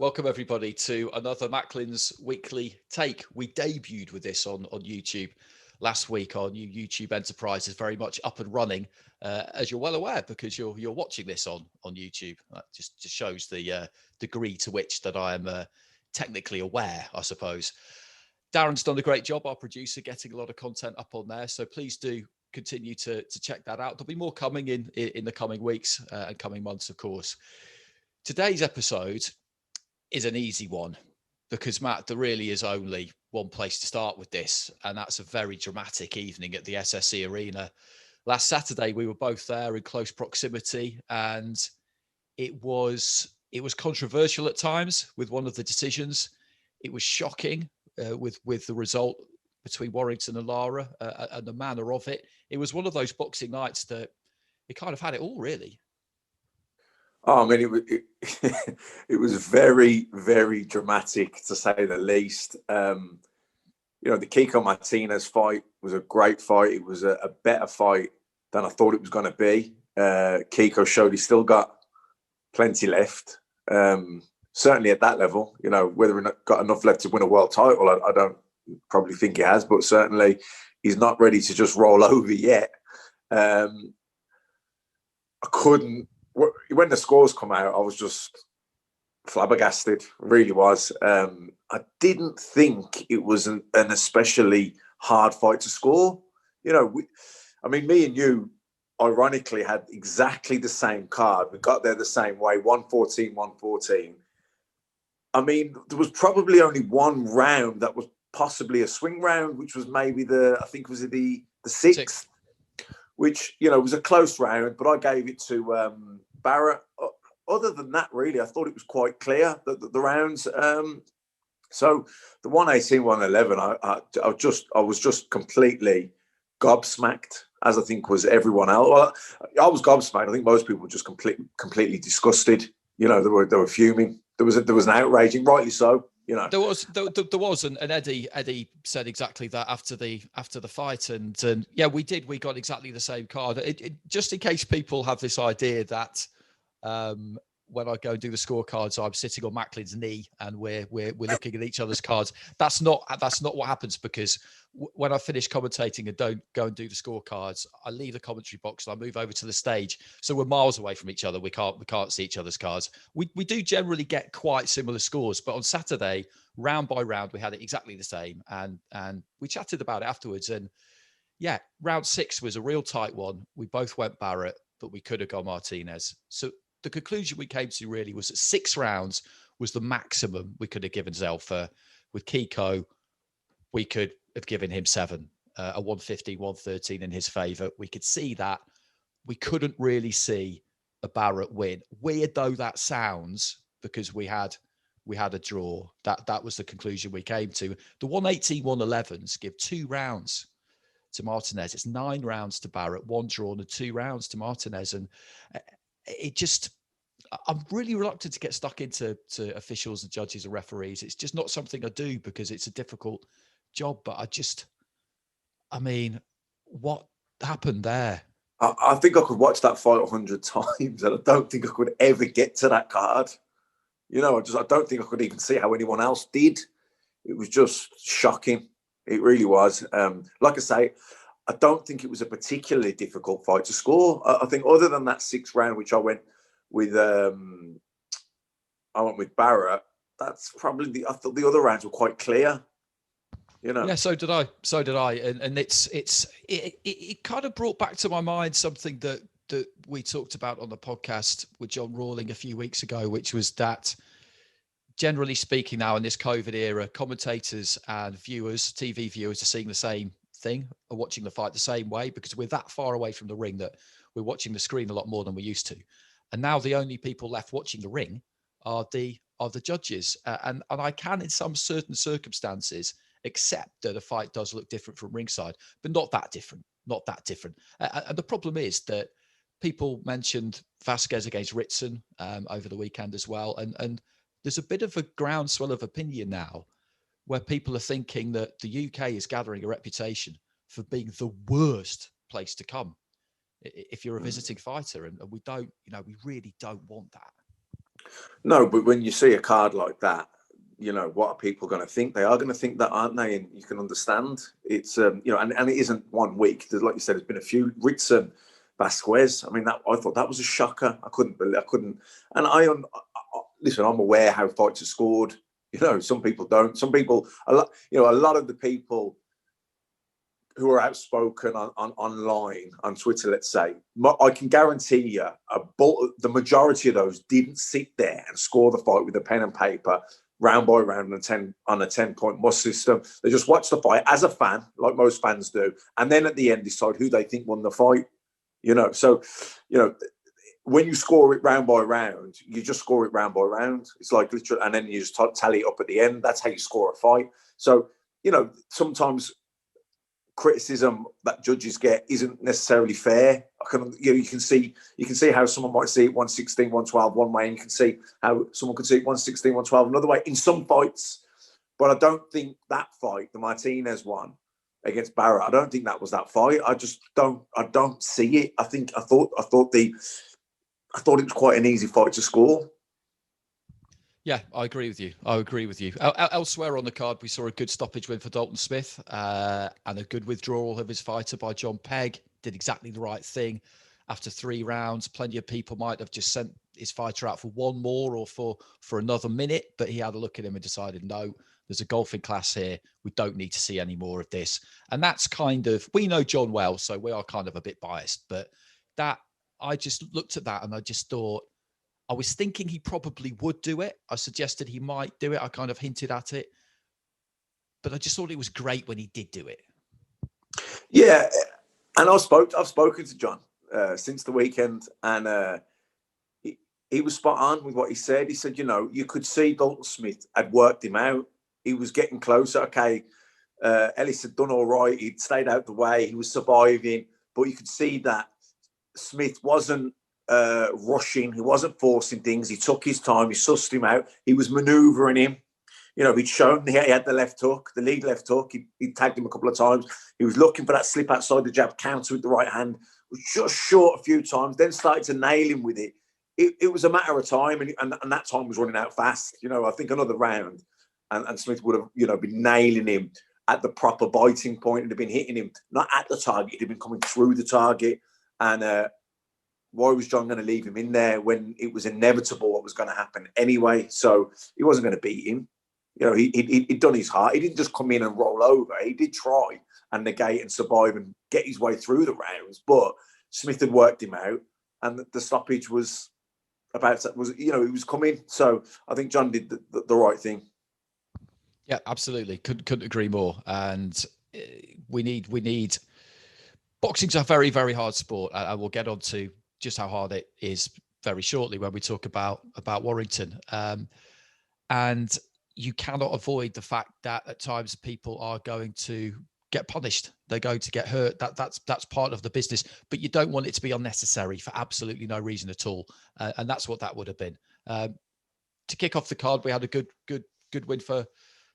Welcome everybody to another Macklin'S weekly take. We debuted with this on YouTube last week. Our new YouTube enterprise is very much up and running, as you're well aware, because you're watching this on YouTube. That just shows the degree to which that I am technically aware, I suppose. Darren's done a great job, our producer, getting a lot of content up on there. So please do continue to check that out. There'll be more coming in the coming weeks and coming months, of course. Today's episode is an easy one because, Matt, there really is only one place to start with this, and that's a very dramatic evening at the SSE Arena. Last Saturday, we were both there in close proximity, and it was controversial at times with one of the decisions. It was shocking with the result between Warrington and Lara and the manner of it. It was one of those boxing nights that it kind of had it all, really. Oh, I mean, it was very, very dramatic, to say the least. The Kiko Martinez fight was a great fight. It was a better fight than I thought it was going to be. Kiko showed he's still got plenty left. Certainly at that level, whether he got enough left to win a world title, I don't probably think he has, but certainly he's not ready to just roll over yet. I couldn't. When the scores come out, I was just flabbergasted, really was. I didn't think it was an especially hard fight to score. Me and you, ironically, had exactly the same card. We got there the same way, 114, 114. I mean, there was probably only one round that was possibly a swing round, which was maybe the sixth. Which, was a close round, but I gave it to Barrett. Other than that, really, I thought it was quite clear, the rounds. So the 118, 111, I was just completely gobsmacked, as I think was everyone else. Well, I was gobsmacked. I think most people were just completely disgusted. They were fuming. There was an outrage, and rightly so. There was, and Eddie said exactly that after the fight, and yeah, we got exactly the same card. Just in case people have this idea that when I go and do the scorecards, I'm sitting on Macklin's knee and we're looking at each other's cards. That's not what happens, because when I finish commentating and don't go and do the scorecards, I leave the commentary box and I move over to the stage. So we're miles away from each other. We can't see each other's cards. We do generally get quite similar scores, but on Saturday, round by round, we had it exactly the same, and we chatted about it afterwards. And yeah, round 6 was a real tight one. We both went Barrett, but we could have gone Martinez. So the conclusion we came to really was that 6 rounds was the maximum we could have given Zelfa. With Kiko, we could have given him 7, a 115, 113 in his favour. We could see that. We couldn't really see a Barrett win. Weird though that sounds, because we had a draw. That was the conclusion we came to. The 118, 111s give 2 rounds to Martinez. It's 9 rounds to Barrett, 1 draw and 2 rounds to Martinez. And I'm really reluctant to get stuck into officials and judges and referees. It's just not something I do because it's a difficult job. But what happened there? I think I could watch that fight 100 times, and I don't think I could ever get to that card. I don't think I could even see how anyone else did. It was just shocking. It really was. Like I say, I don't think it was a particularly difficult fight to score. I think other than that 6th round, which I went with Barrett, that's probably I thought the other rounds were quite clear. Yeah, so did I. And it kind of brought back to my mind something that we talked about on the podcast with John Rawling a few weeks ago, which was that, generally speaking, now in this COVID era, commentators and viewers, TV viewers, are seeing the same thing, are watching the fight the same way, because we're that far away from the ring that we're watching the screen a lot more than we used to. And now the only people left watching the ring are the judges. And I can, in some certain circumstances, accept that a fight does look different from ringside, but not that different. And the problem is that people mentioned Vasquez against Ritson over the weekend as well. And there's a bit of a groundswell of opinion now where people are thinking that the UK is gathering a reputation for being the worst place to come if you're a visiting fighter, and we don't, we really don't want that. No, but when you see a card like that, you know, what are people going to think? They are going to think that, aren't they? And you can understand it's, you know, and it isn't 1 week. There's, like you said, there's been a few. Ritson, Vasquez. I mean, that I thought that was a shocker. I couldn't believe. I couldn't. And listen. I'm aware how fights are scored. You know, some people don't. Some people, you know, a lot of the people who are outspoken online, on Twitter, let's say, I can guarantee you the majority of those didn't sit there and score the fight with a pen and paper, round by round on a 10-point must system. They just watch the fight as a fan, like most fans do, and then at the end decide who they think won the fight. You know, so, you know, when you score it round by round, you just score it round by round. It's like literally, and then you just tally it up at the end. That's how you score a fight. So, you know, sometimes criticism that judges get isn't necessarily fair. You can see how someone might see it 116, 112 one way, and you can see how someone could see it 116, 112 another way in some fights. But I don't think that fight, the Martinez one against Barrett, I don't think that was that fight. I don't see it. I thought it was quite an easy fight to score. Yeah, I agree with you. Elsewhere on the card, we saw a good stoppage win for Dalton Smith and a good withdrawal of his fighter by John Pegg. Did exactly the right thing after 3 rounds. Plenty of people might have just sent his fighter out for one more or for another minute, but he had a look at him and decided, no, there's a golfing class here. We don't need to see any more of this. And that's kind of, we know John well, so we are kind of a bit biased, but that, I just looked at that and I just thought, I was thinking he probably would do it. I suggested he might do it. I kind of hinted at it. But I just thought it was great when he did do it. Yeah. And I've spoken to John since the weekend, and he was spot on with what he said. He said, you know, you could see Dalton Smith had worked him out. He was getting closer. Okay, Ellis had done all right. He'd stayed out the way. He was surviving. But you could see that Smith wasn't rushing. He wasn't forcing things. He took his time. He sussed him out. He was manoeuvring him. You know, he'd shown he had the left hook, the lead left hook. He tagged him a couple of times. He was looking for that slip outside the jab, counter with the right hand. Was just short a few times, then started to nail him with it. It was a matter of time, and that time was running out fast. You know, I think another round, and Smith would have, you know, been nailing him at the proper biting point and have been hitting him, not at the target, he'd been coming through the target. And why was John going to leave him in there when it was inevitable what was going to happen anyway? So he wasn't going to beat him. You know, he'd done his heart. He didn't just come in and roll over. He did try and negate and survive and get his way through the rounds. But Smith had worked him out, and the stoppage was you know, he was coming. So I think John did the right thing. Yeah, absolutely. Couldn't agree more. And we need. Boxing's a very, very hard sport. I will get on to just how hard it is very shortly when we talk about Warrington. And you cannot avoid the fact that at times people are going to get punished. They're going to get hurt. That's part of the business. But you don't want it to be unnecessary for absolutely no reason at all. And that's what that would have been. To kick off the card, we had a good win for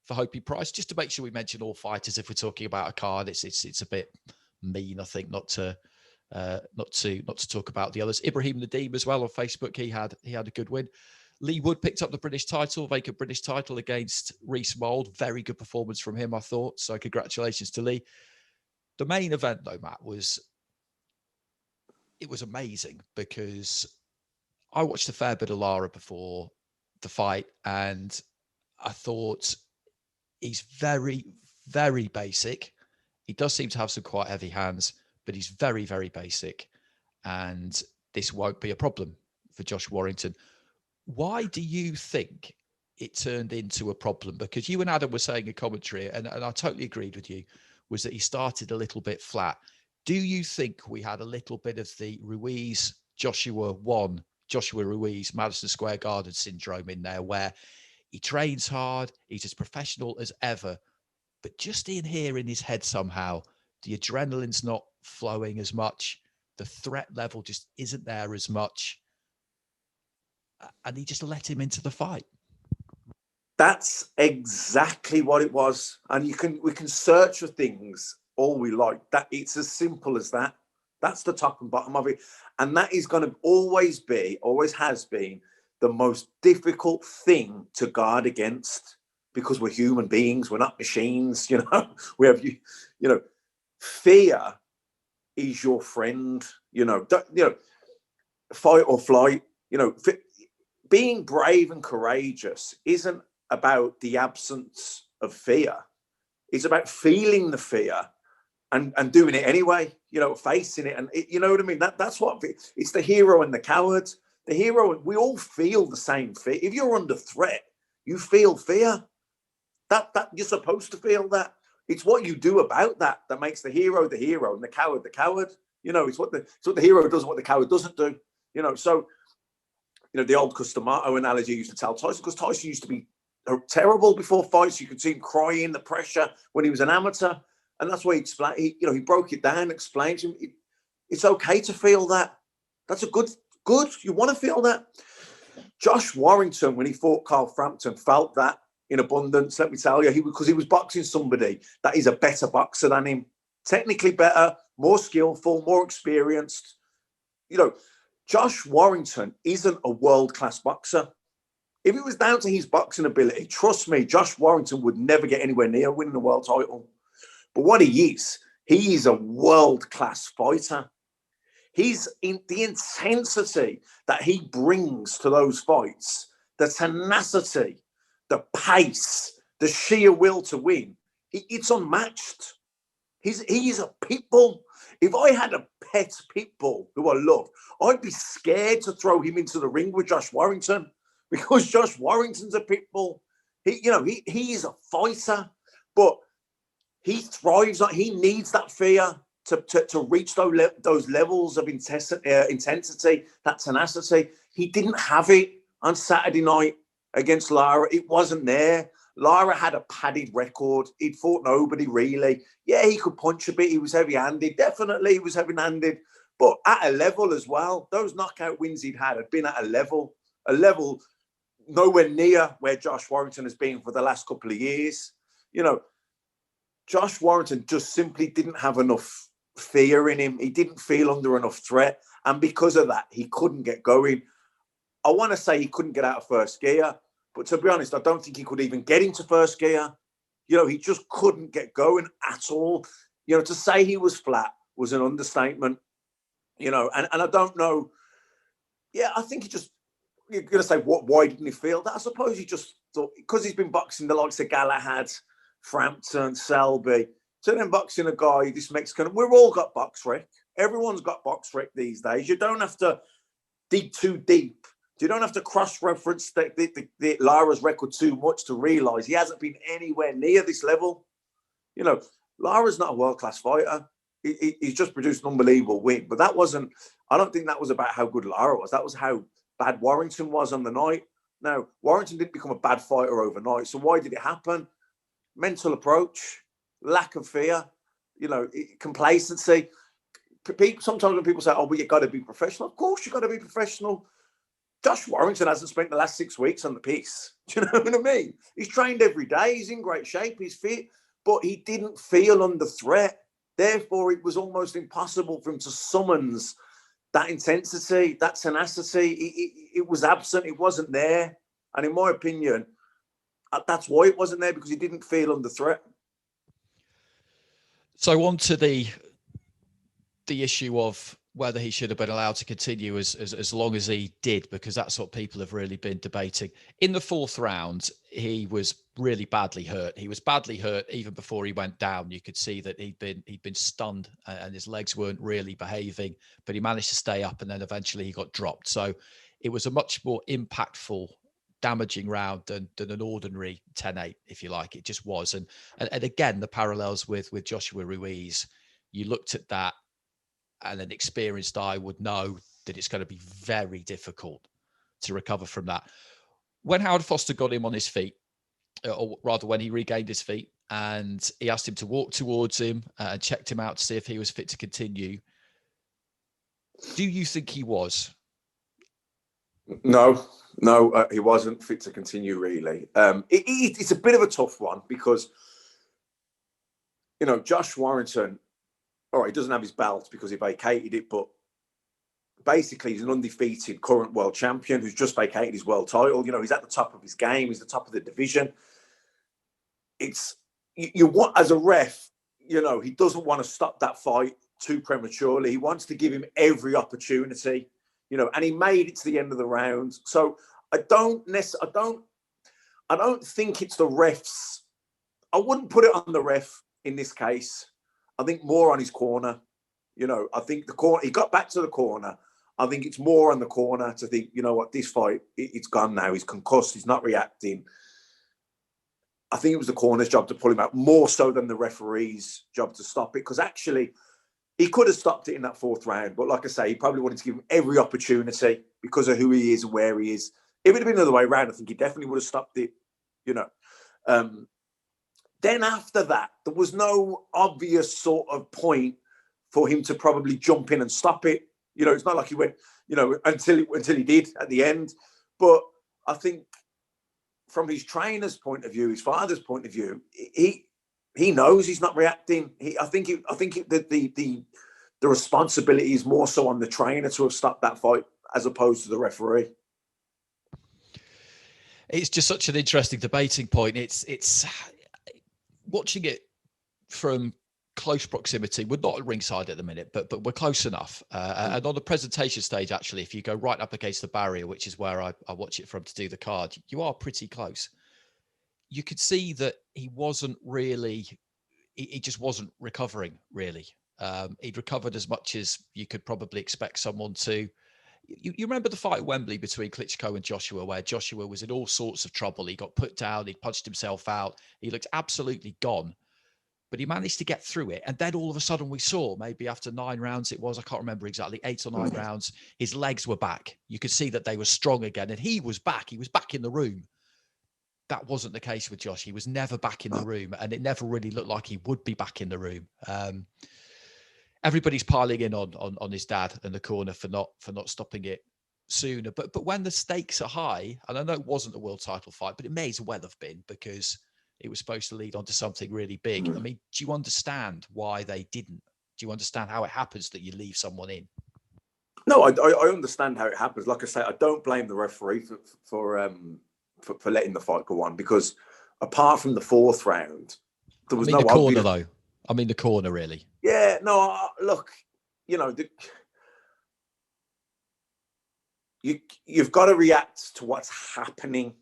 Hopi Price. Just to make sure we mention all fighters if we're talking about a card, it's a bit mean, I think, not to talk about the others. Ibrahim Nadeem as well on Facebook. He had a good win. Lee Wood picked up the British title, vacant British title against Reece Mould. Very good performance from him, I thought. So congratulations to Lee. The main event, though, Matt, was amazing because I watched a fair bit of Lara before the fight, and I thought he's very, very basic. He does seem to have some quite heavy hands, but he's very, very basic. And this won't be a problem for Josh Warrington. Why do you think it turned into a problem? Because you and Adam were saying in commentary, and I totally agreed with you, was that he started a little bit flat. Do you think we had a little bit of the Joshua Ruiz, Madison Square Garden syndrome in there, where he trains hard, he's as professional as ever, but just in here in his head somehow, the adrenaline's not flowing as much, the threat level just isn't there as much, and he just let him into the fight? That's exactly what it was. And we can search for things all we like. That it's as simple as that. That's the top and bottom of it. And that is going to always has been the most difficult thing to guard against, because we're human beings, we're not machines. We have fear is your friend. Fight or flight. Being brave and courageous isn't about the absence of fear. It's about feeling the fear and doing it anyway, facing it. And you know what I mean? That's what it's the hero and the coward. The hero, we all feel the same fear. If you're under threat, you feel fear. That you're supposed to feel that. It's what you do about that makes the hero and the coward the coward. It's what the hero does, what the coward doesn't do. So the old Customato analogy I used to tell Tyson, because Tyson used to be terrible before fights. You could see him crying, the pressure when he was an amateur. And that's why he explained, he broke it down, explained to him, it's okay to feel that. That's a good, you want to feel that. Josh Warrington, when he fought Carl Frampton, felt that in abundance, let me tell you, because he was boxing somebody that is a better boxer than him. Technically better, more skillful, more experienced. Josh Warrington isn't a world-class boxer. If it was down to his boxing ability, trust me, Josh Warrington would never get anywhere near winning the world title. But what he is a world-class fighter. He's in the intensity that he brings to those fights, the tenacity, the pace, the sheer will to win. It's unmatched. He's a pit bull. If I had a pet pit bull who I love, I'd be scared to throw him into the ring with Josh Warrington, because Josh Warrington's a pit bull. He is a fighter, but he thrives on. He needs that fear to reach those levels of intensity, that tenacity. He didn't have it on Saturday night against Lara. It wasn't there. Lara had a padded record. He'd fought nobody really. Yeah, he could punch a bit. He was heavy-handed. Definitely, he was heavy-handed. But at a level as well, those knockout wins he'd had been at a level nowhere near where Josh Warrington has been for the last couple of years. Josh Warrington just simply didn't have enough fear in him. He didn't feel under enough threat. And because of that, he couldn't get going. I want to say he couldn't get out of first gear. But to be honest, I don't think he could even get into first gear. He just couldn't get going at all. To say he was flat was an understatement. And I don't know. Yeah, I think you're going to say, why didn't he feel that? I suppose he just thought, because he's been boxing the likes of Galahad, Frampton, Selby, so then boxing a guy, this Mexican, we've all got box rec. Everyone's got box rec these days. You don't have to dig too deep. You don't have to cross-reference the Lara's record too much to realise he hasn't been anywhere near this level. Lara's not a world-class fighter. He's just produced an unbelievable win. But I don't think that was about how good Lara was. That was how bad Warrington was on the night. Now, Warrington didn't become a bad fighter overnight. So why did it happen? Mental approach, lack of fear, complacency. Sometimes when people say, oh, well, you got to be professional. Of course, you got to be professional. Josh Warrington hasn't spent the last 6 weeks on the piece. Do you know what I mean? He's trained every day. He's in great shape. He's fit. But he didn't feel under threat. Therefore, it was almost impossible for him to summons that intensity, that tenacity. It was absent. It wasn't there. And in my opinion, that's why it wasn't there, because he didn't feel under threat. So on to the issue of whether he should have been allowed to continue as long as he did, because that's what people have really been debating. In the fourth round, he was really badly hurt. He was badly hurt even before he went down. You could see that he'd been stunned and his legs weren't really behaving, but he managed to stay up, and then eventually he got dropped. So it was a much more impactful, damaging round than an ordinary 10-8, if you like. It just was. And again, the parallels with Joshua Ruiz, you looked at that, and an experienced eye would know that it's going to be very difficult to recover from that. When Howard Foster got him on his feet, or rather when he regained his feet, and he asked him to walk towards him and checked him out to see if he was fit to continue, do you think he was? No, he wasn't fit to continue, really. It's a bit of a tough one because, Josh Warrington, all right, he doesn't have his belt because he vacated it, but basically he's an undefeated current world champion who's just vacated his world title. You know, he's at the top of his game. He's the top of the division. It's you want, as a ref, you know, he doesn't want to stop that fight too prematurely. He wants to give him every opportunity, you know, and he made it to the end of the round. So I don't think it's the refs. I wouldn't put it on the ref in this case. I think more on his corner. You know, I think the corner, he got back to the corner. I think it's more on the corner to think, you know what, this fight, it's gone now. He's concussed. He's not reacting. I think it was the corner's job to pull him out more so than the referee's job to stop it. Because actually, he could have stopped it in that fourth round. But like I say, he probably wanted to give him every opportunity because of who he is and where he is. If it had been the other way around, I think he definitely would have stopped it, you know. Then after that, there was no obvious sort of point for him to probably jump in and stop it. You know, it's not like he went, you know, until he did at the end. But I think from his trainer's point of view, his father's point of view, he knows he's not reacting. I think the responsibility is more so on the trainer to have stopped that fight as opposed to the referee. It's just such an interesting debating point. It's watching it from close proximity. We're not at ringside at the minute, but we're close enough. And on the presentation stage, actually, if you go right up against the barrier, which is where I watch it from to do the card, you are pretty close. You could see that he wasn't really, he just wasn't recovering, really. He'd recovered as much as you could probably expect someone to. You remember the fight at Wembley between Klitschko and Joshua, where Joshua was in all sorts of trouble. He got put down, he punched himself out, he looked absolutely gone. But he managed to get through it. And then all of a sudden we saw, maybe after 9 rounds it was, I can't remember exactly, 8 or 9 rounds, his legs were back. You could see that they were strong again. And he was back. He was back in the room. That wasn't the case with Josh. He was never back in the room. And it never really looked like he would be back in the room. Everybody's piling in on his dad in the corner for not stopping it sooner. But when the stakes are high, and I know it wasn't a world title fight, but it may as well have been because it was supposed to lead on to something really big. I mean, do you understand why they didn't? Do you understand how it happens that you leave someone in? No, I understand how it happens. Like I say, I don't blame the referee for letting the fight go on because apart from the fourth round, there was no the corner though. I mean, the corner really. Yeah, no. Look, you know, you've got to react to what's happening,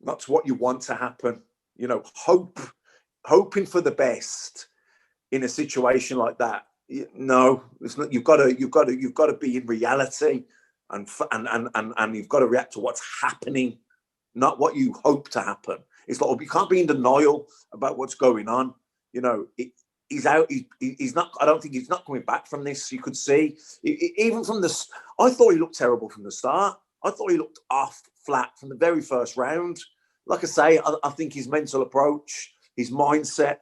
not to what you want to happen. You know, hoping for the best in a situation like that. No, it's not. You've got to be in reality, and you've got to react to what's happening, not what you hope to happen. It's like you can't be in denial about what's going on. You know, he's out. He's not. I don't think he's not coming back from this. You could see even from the. I thought he looked terrible from the start. I thought he looked off flat from the very first round. Like I say, I think his mental approach, his mindset,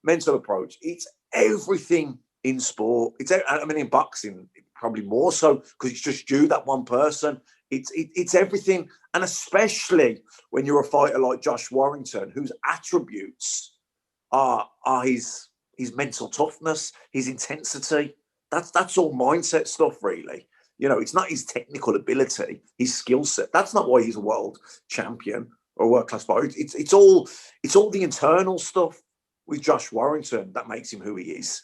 mental approach, it's everything in sport. I mean, in boxing, probably more so because it's just you, that one person. It's everything. And especially when you're a fighter like Josh Warrington, whose attributes are his mental toughness, his intensity. That's all mindset stuff, really. You know, it's not his technical ability, his skill set. That's not why he's a world champion or a world-class fighter. It's all the internal stuff with Josh Warrington that makes him who he is.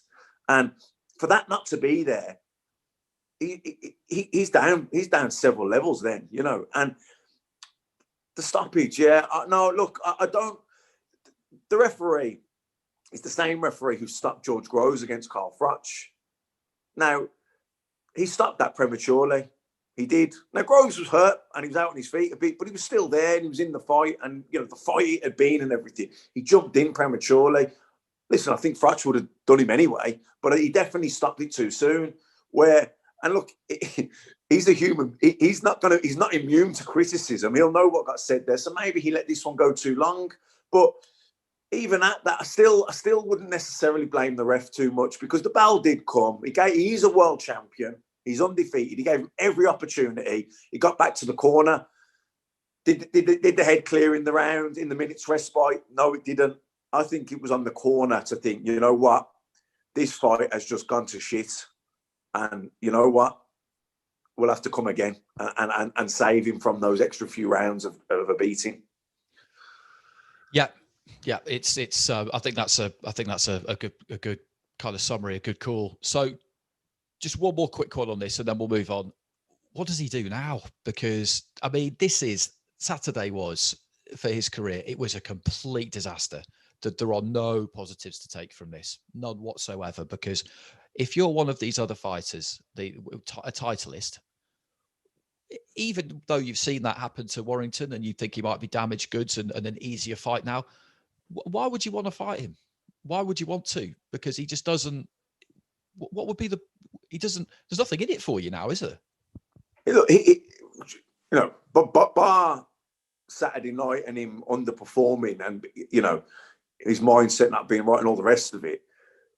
And for that not to be there, he's down several levels then, you know. And the stoppage, no, look, I don't. The referee is the same referee who stopped George Groves against Carl Froch. Now, he stopped that prematurely. He did. Now, Groves was hurt and he was out on his feet a bit, but he was still there and he was in the fight. And, you know, the fight it had been and everything. He jumped in prematurely. Listen, I think Froch would have done him anyway, but he definitely stopped it too soon. And look, he's a human. He's not immune to criticism. He'll know what got said there. So maybe he let this one go too long. But even at that, I still wouldn't necessarily blame the ref too much because the bell did come. He's a world champion. He's undefeated. He gave him every opportunity. He got back to the corner. Did the head clear in the round, in the minute's respite? No, it didn't. I think it was on the corner to think, you know what? This fight has just gone to shit. And you know what? will have to come again and save him from those extra few rounds of a beating. Yeah, it's. I think that's a good kind of summary, a good call. So, just one more quick call on this, and then we'll move on. What does he do now? Because I mean, Saturday was for his career. It was a complete disaster. There are no positives to take from this, none whatsoever. Because if you're one of these other fighters, a titleist, even though you've seen that happen to Warrington and you think he might be damaged goods and an easier fight now, why would you want to fight him? Why would you want to? Because he just doesn't. What would be he doesn't. There's nothing in it for you now, is there? Look, but bar Saturday night and him underperforming and his mindset not being right and all the rest of it.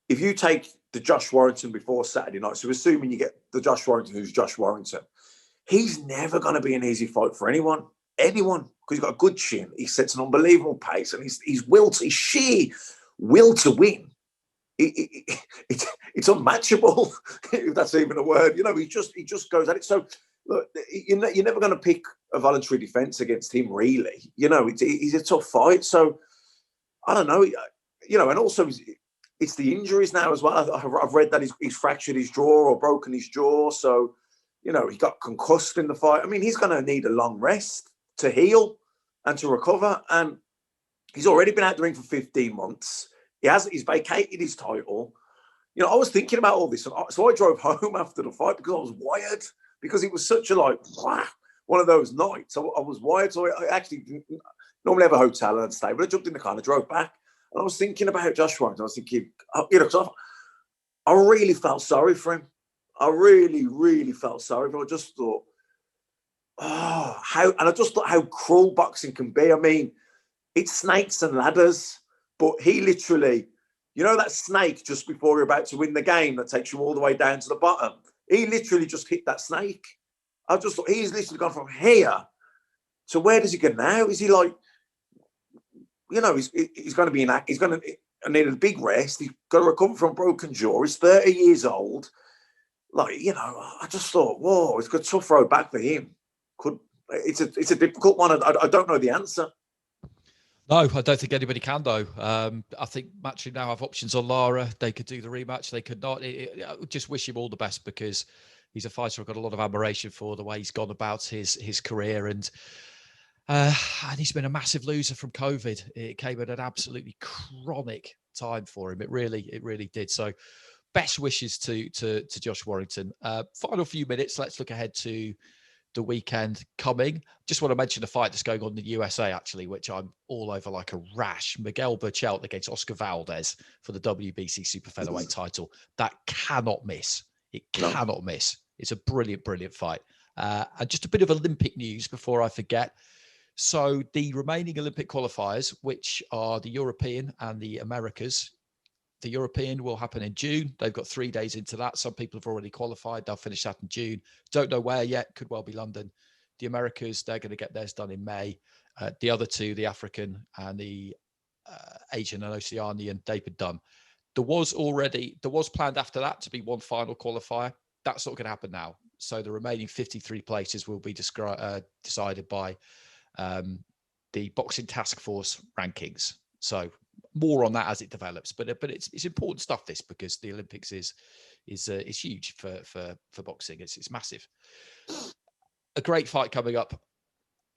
If you take the Josh Warrington before Saturday night, so assuming you get the Josh Warrington who's Josh Warrington, he's never going to be an easy fight for anyone, because he's got a good chin. He sets an unbelievable pace, and his sheer will to win. It's unmatchable, if that's even a word. He just goes at it. So look, you're never going to pick a voluntary defense against him, really. He's a tough fight. So I don't know. And also it's the injuries now as well. I've read that he's fractured his jaw or broken his jaw. So he got concussed in the fight. I mean, he's going to need a long rest to heal and to recover. And he's already been out the ring for 15 months. He's vacated his title. I was thinking about all this. So I drove home after the fight because I was wired, because it was such a one of those nights. I was wired. So I actually didn't normally have a hotel and I'd stay, but I jumped in the car and I drove back. And I was thinking about Josh Warrington. I was thinking, because I really felt sorry for him. I really, really felt sorry for him. I just thought, how cruel boxing can be. I mean, it's snakes and ladders, but he literally, that snake just before you're about to win the game that takes you all the way down to the bottom. He literally just hit that snake. I just thought he's literally gone from here to where does he go now? Is he like, he's going to be he's going to need a big rest. He's got to recover from a broken jaw. He's 30 years old. I just thought, whoa, it's a tough road back for him. It's a difficult one. I don't know the answer. No, I don't think anybody can, though. I think Matching now have options on Lara. They could do the rematch. They could not. I just wish him all the best, because he's a fighter I've got a lot of admiration for, the way he's gone about his career. And he's been a massive loser from COVID. It came at an absolutely chronic time for him. It really did. So best wishes to Josh Warrington. Final few minutes. Let's look ahead to the weekend coming. Just want to mention a fight that's going on in the USA, actually, which I'm all over like a rash. Miguel Burchelt against Oscar Valdez for the WBC super featherweight title. That cannot miss. It cannot miss. It's a brilliant, brilliant fight. And just a bit of Olympic news before I forget. So the remaining Olympic qualifiers, which are the European and the Americas, the European will happen in June. They've got 3 days into that. Some people have already qualified. They'll finish that in June. Don't know where yet. Could well be London. The Americas, they're going to get theirs done in May. The other two, the African and the Asian and Oceanian, they've been done. There was planned after that to be one final qualifier. That's not going to happen now. So the remaining 53 places will be decided by the Boxing Task Force rankings. So more on that as it develops, but it's important stuff, this, because the Olympics is huge for boxing. It's massive. A great fight coming up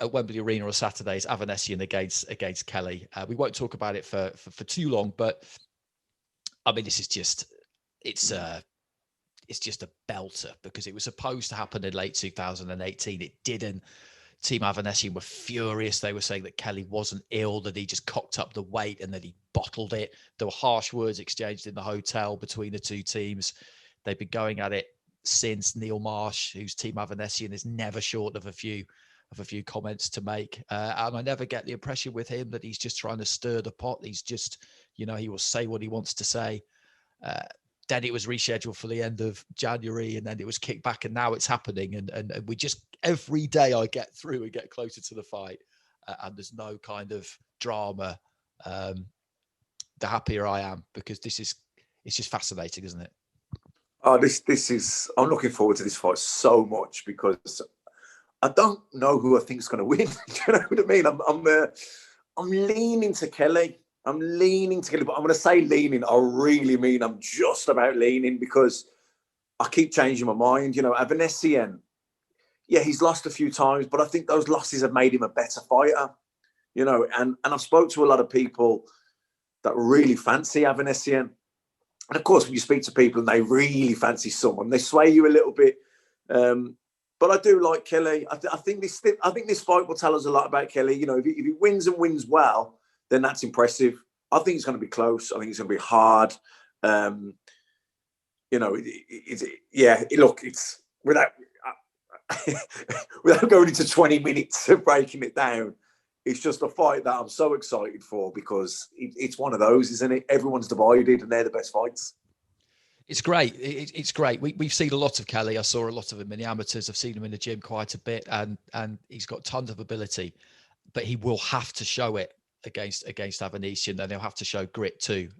at Wembley Arena on Saturday is Avanesyan against Kelly. We won't talk about it for too long, but I mean, this is just it's just a belter, because it was supposed to happen in late 2018. It didn't. Team Avanesyan were furious. They were saying that Kelly wasn't ill, that he just cocked up the weight and that he bottled it. There were harsh words exchanged in the hotel between the two teams. They've been going at it since. Neil Marsh, who's Team Avanesyan, is never short of a few comments to make. And I never get the impression with him that he's just trying to stir the pot. He's just, he will say what he wants to say. Then it was rescheduled for the end of January, and then it was kicked back, and now it's happening. And we just, every day I get through and get closer to the fight, and there's no kind of drama, the happier I am, because it's just fascinating, isn't it? Oh, this is. I'm looking forward to this fight so much because I don't know who I think is going to win. Do you know what I mean? I'm leaning to Kelly. I'm leaning to Kelly, but I'm going to say leaning. I really mean I'm just about leaning because I keep changing my mind. You know, Avanesyan, yeah, he's lost a few times, but I think those losses have made him a better fighter. You know, and I've spoke to a lot of people that really fancy Avanesyan. And of course, when you speak to people and they really fancy someone, they sway you a little bit. But I do like Kelly. I think this fight will tell us a lot about Kelly. You know, if he wins and wins well, then that's impressive. I think it's going to be close. I think it's going to be hard. You know, look, it's without going into 20 minutes of breaking it down. It's just a fight that I'm so excited for because it's one of those, isn't it? Everyone's divided and they're the best fights. It's great. It's great. We've seen a lot of Kelly. I saw a lot of him in the amateurs. I've seen him in the gym quite a bit, and he's got tons of ability, but he will have to show it against Avanesyan, and he'll have to show grit too.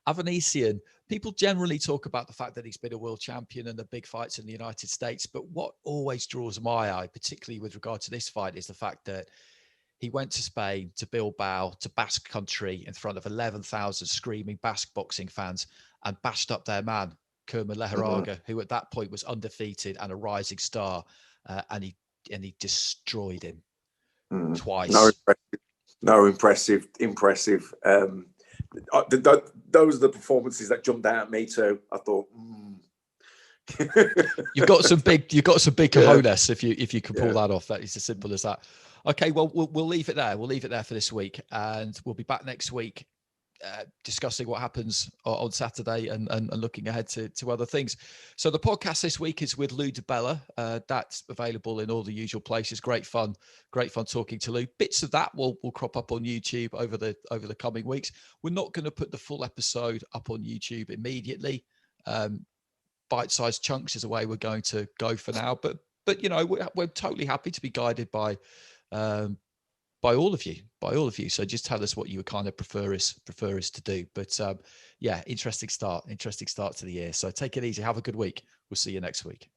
Avanesyan, people generally talk about the fact that he's been a world champion and the big fights in the United States, but what always draws my eye, particularly with regard to this fight, is the fact that he went to Spain, to Bilbao, to Basque Country in front of 11,000 screaming Basque boxing fans and bashed up their man, Kerman Leheraga, who at that point was undefeated and a rising star, and he destroyed him twice. Impressive. Those are the performances that jumped out at me too. I thought, you've got some big cojones if you can pull that off. That is as simple as that. Okay, well, we'll leave it there. We'll leave it there for this week, and we'll be back next week discussing what happens on Saturday and looking ahead to other things. So the podcast this week is with Lou DiBella. That's available in all the usual places. Great fun talking to Lou. Bits of that will crop up on YouTube over the coming weeks. We're not going to put the full episode up on YouTube immediately. Bite-sized chunks is the way we're going to go for now. But you know, we're totally happy to be guided by all of you. So just tell us what you would kind of prefer us to do. But yeah, interesting start to the year. So take it easy. Have a good week. We'll see you next week.